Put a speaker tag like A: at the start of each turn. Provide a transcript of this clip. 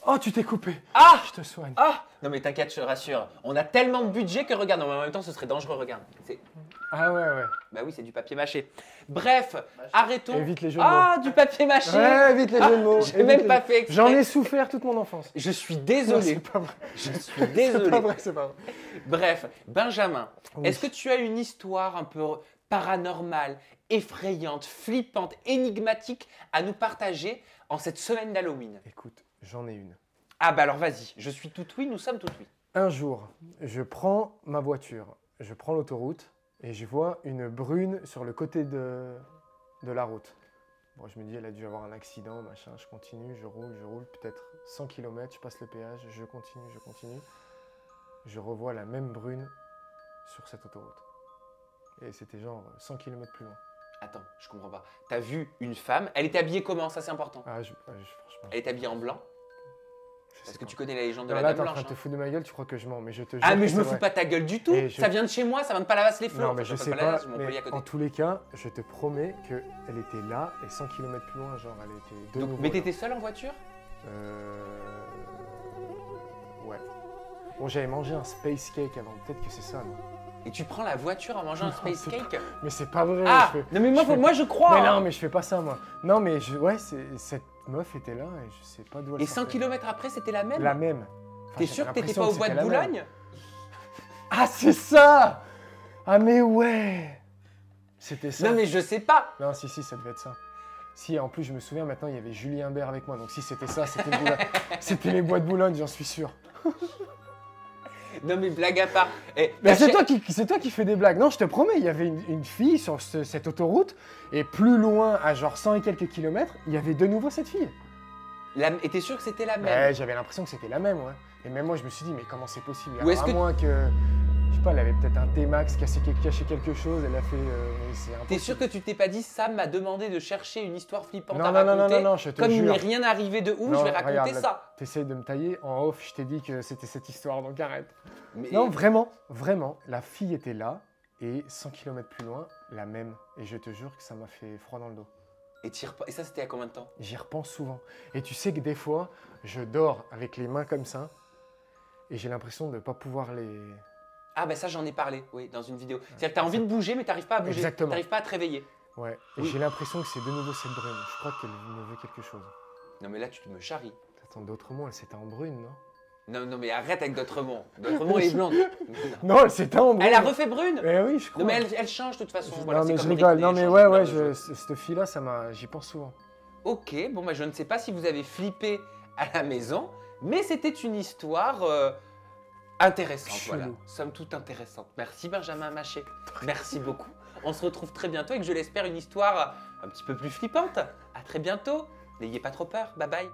A: Oh, tu t'es coupé.
B: Ah!
A: Je te soigne.
B: Ah! Non mais t'inquiète, je te rassure. On a tellement de budget que regarde, non, mais en même temps ce serait dangereux, regarde.
A: Ah ouais, ouais.
B: Bah oui, c'est du papier mâché. Bref, arrêtons.
A: Évite les jeux de mots.
B: Ah, du papier mâché!
A: Ouais, évite les jeux de mots.
B: J'ai
A: évite
B: même
A: les
B: pas
A: jeux-
B: fait exprès.
A: J'en ai souffert toute mon enfance.
B: Je suis
A: Non,
B: désolé.
A: c'est pas vrai.
B: Je suis
A: C'est
B: désolé.
A: pas vrai, c'est pas vrai.
B: Bref, Benjamin,
A: Oui.
B: est-ce que tu as une histoire un peu paranormale, effrayante, flippante, énigmatique à nous partager en cette semaine d'Halloween?
A: Écoute, j'en ai une.
B: Ah bah alors vas-y, je suis tout oui, nous sommes tout oui.
A: Un jour, je prends ma voiture, je prends l'autoroute et je vois une brune sur le côté de la route. Bon, je me dis, elle a dû avoir un accident, machin. Je continue, je roule, peut-être 100 km, je passe le péage, je continue. Je revois la même brune sur cette autoroute. Et c'était genre 100 km plus loin.
B: Attends, je comprends pas. T'as vu une femme, elle était habillée comment? Ça c'est important.
A: Ah, franchement.
B: Elle est habillée en blanc.
A: Je
B: Parce
A: sais
B: que
A: pas.
B: tu connais la légende de
A: Non,
B: la
A: là,
B: Dame
A: t'es en train
B: Blanche.
A: de te
B: Hein.
A: foutre de ma gueule, tu crois que je mens, mais je te jure.
B: Ah mais
A: que
B: je me
A: c'est
B: fous
A: vrai.
B: pas de ta gueule du tout.
A: Et
B: Ça vient de chez moi, ça vient de Palavas-les-Flots.
A: Non, mais
B: Enfin,
A: je sais
B: pas Palavas,
A: pas,
B: Montpellier
A: mais
B: à côté.
A: en tous les cas, je te promets qu'elle était là et 100 km plus loin, genre elle était de
B: Donc,
A: nouveau
B: mais
A: là.
B: t'étais seule en voiture?
A: Ouais. Bon, j'avais mangé un space cake avant, peut-être que c'est ça, non?
B: Et tu prends la voiture en mangeant un space
A: c'est
B: cake?
A: Mais c'est pas vrai.
B: Ah!
A: je fais-
B: Non mais moi,
A: je fais-
B: moi je crois!
A: Mais
B: hein.
A: non, mais je fais pas ça, moi. Non, mais ouais, cette meuf était là et je sais pas d'où elle
B: Et 100
A: sortait.
B: km après, c'était la même?
A: La même. Enfin,
B: T'es
A: j'avais
B: sûr que t'étais
A: l'impression
B: pas au
A: que
B: bois de
A: c'était la même.
B: Boulogne?
A: Ah, c'est ça! Ah, mais ouais! C'était ça.
B: Non mais je sais pas!
A: Non, si, ça devait être ça. Si, en plus, je me souviens, maintenant, il y avait Julien Bert avec moi. Donc, si c'était ça, c'était le Boulogne. C'était les bois de Boulogne, j'en suis sûr.
B: Non mais blague à part. Eh,
A: Mais
B: la
A: c'est
B: cha-
A: toi qui fais des blagues. Non, je te promets, il y avait une fille sur cette autoroute. Et plus loin, à genre 100 et quelques kilomètres, il y avait de nouveau cette fille.
B: Et t'es sûr que c'était la même?
A: Ouais, j'avais l'impression que c'était la même, ouais. Et même moi, je me suis dit, mais comment c'est possible?
B: Ou est-ce
A: À
B: que-
A: moins que, je sais pas, elle avait peut-être un T-Max, caché quelque chose, elle a fait... mais c'est impossible.
B: T'es sûr que tu t'es pas dit, Sam m'a demandé de chercher une histoire flippante
A: Non,
B: à
A: non, non,
B: raconter?
A: non, je te
B: Comme il
A: jure.
B: n'est rien arrivé de ouf,
A: Non,
B: je vais raconter
A: regarde, là,
B: ça.
A: T'essayes de me tailler. En off, je t'ai dit que c'était cette histoire, donc arrête.
B: Mais-
A: Non, vraiment, la fille était là, et 100 km plus loin, la même. Et je te jure que ça m'a fait froid dans le dos.
B: Et ça, c'était il y a combien de temps?
A: J'y repense souvent. Et tu sais que des fois, je dors avec les mains comme ça, et j'ai l'impression de ne pas pouvoir les...
B: Ah bah ça, j'en ai parlé, oui, dans une vidéo. C'est-à-dire que t'as envie de bouger, mais t'arrives pas à bouger.
A: Exactement.
B: T'arrives pas à te réveiller.
A: Ouais, et
B: Oui.
A: j'ai l'impression que c'est de nouveau cette brune. Je crois qu'elle me veut quelque chose.
B: Non mais là, tu me charries.
A: Attends, d'autres mots, elle s'était en brune, non?
B: Non mais arrête avec D'autremont. D'autremont, elle est blonde.
A: Non, elle s'était en brune.
B: Elle a refait brune?
A: Eh oui, je crois.
B: Non mais elle change de toute façon. Voilà,
A: non,
B: c'est
A: mais
B: comme
A: je rigole.
B: Britney,
A: Non,
B: elle
A: mais
B: change
A: ouais,
B: de plein
A: ouais,
B: de choses.
A: cette fille-là, j'y pense souvent.
B: Ok, bon bah je ne sais pas si vous avez flippé à la maison, mais c'était une histoire intéressante,
A: Chelou.
B: voilà. Somme toute intéressante. Merci Benjamin Maché. Merci beaucoup. On se retrouve très bientôt avec, je l'espère, une histoire un petit peu plus flippante. À très bientôt. N'ayez pas trop peur. Bye bye.